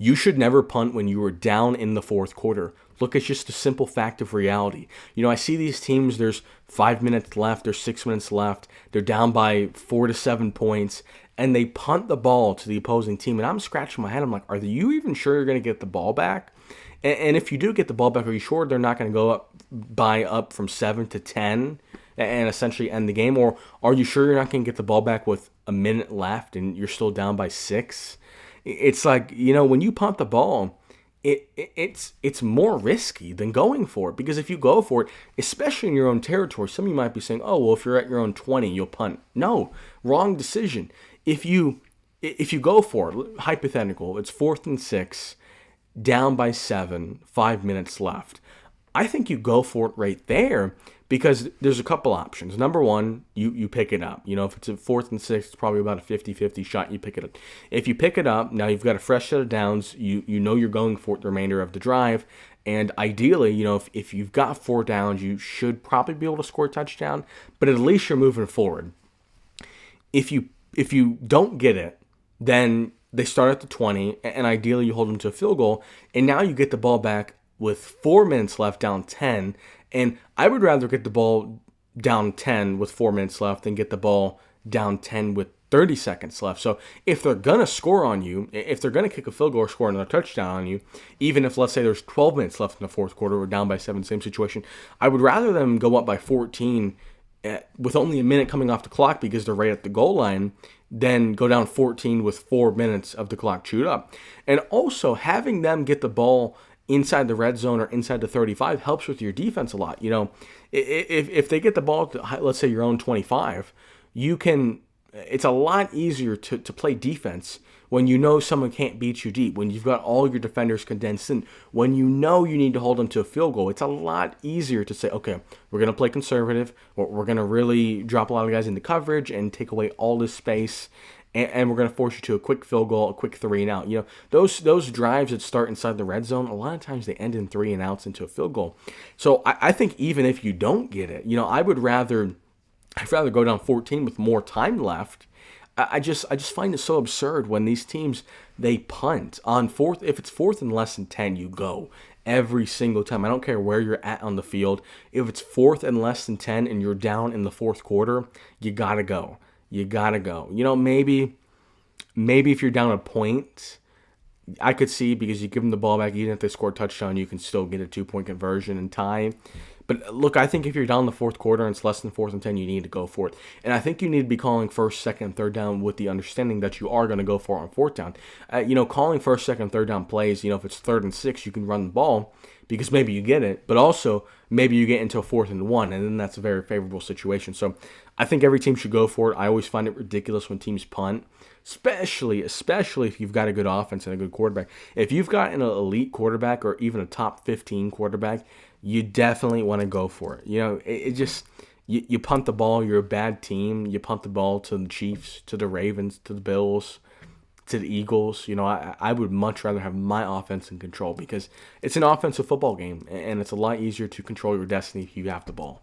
You should never punt when you are down in the fourth quarter. Look, it's just a simple fact of reality. I see these teams, there's 5 minutes left, there's 6 minutes left, they're down by 4 to 7 points, and they punt the ball to the opposing team. And I'm scratching my head. I'm like, are you even sure you're going to get the ball back? And if you do get the ball back, are you sure they're not going to go up from 7 to 10 and essentially end the game? Or are you sure you're not going to get the ball back with a minute left and you're still down by 6? It's like, when you punt the ball, it's more risky than going for it. Because if you go for it, especially in your own territory, some of you might be saying, oh, well, if you're at your own 20, you'll punt. No, wrong decision. If you go for it, hypothetical, it's 4th and 6, down by 7, 5 minutes left. I think you go for it right there because there's a couple options. Number one, you pick it up. If it's a 4th and 6, it's probably about a 50-50 shot. You pick it up. If you pick it up, now you've got a fresh set of downs. You know you're going for it the remainder of the drive. And ideally, if you've got 4 downs, you should probably be able to score a touchdown. But at least you're moving forward. If you don't get it, then they start at the 20, and ideally you hold them to a field goal, and now you get the ball back with 4 minutes left, down 10, and I would rather get the ball down 10 with 4 minutes left than get the ball down 10 with 30 seconds left. So if they're going to score on you, if they're going to kick a field goal or score another touchdown on you, even if, let's say, there's 12 minutes left in the fourth quarter or down by 7, same situation, I would rather them go up by 14 with only a minute coming off the clock because they're right at the goal line, then go down 14 with 4 minutes of the clock chewed up. And also, having them get the ball inside the red zone or inside the 35 helps with your defense a lot. If they get the ball to, let's say, your own 25, it's a lot easier to play defense when you know someone can't beat you deep, when you've got all your defenders condensed in, when you know you need to hold them to a field goal. It's a lot easier to say, okay, we're going to play conservative, we're going to really drop a lot of guys into coverage and take away all this space, and we're going to force you to a quick field goal, a quick 3 and out. Those drives that start inside the red zone, a lot of times they end in 3 and outs into a field goal. So I think even if you don't get it, I'd rather go down 14 with more time left. I just find it so absurd when these teams, they punt on 4th. If it's 4th and less than 10, you go every single time. I don't care where you're at on the field. If it's 4th and less than 10 and you're down in the fourth quarter, you gotta go. You gotta go. Maybe if you're down a point, I could see, because you give them the ball back, even if they score a touchdown, you can still get a 2-point conversion and tie. But look, I think if you're down in the fourth quarter and it's less than 4th and 10, you need to go for it. And I think you need to be calling first, second, and third down with the understanding that you are going to go for it on 4th down. Calling first, second, and third down plays, if it's 3rd and 6, you can run the ball because maybe you get it, but also maybe you get into a 4th and 1, and then that's a very favorable situation. So I think every team should go for it. I always find it ridiculous when teams punt, especially if you've got a good offense and a good quarterback. If you've got an elite quarterback or even a top 15 quarterback, you definitely want to go for it. You punt the ball, you're a bad team. You punt the ball to the Chiefs, to the Ravens, to the Bills, to the Eagles. I would much rather have my offense in control because it's an offensive football game, and it's a lot easier to control your destiny if you have the ball.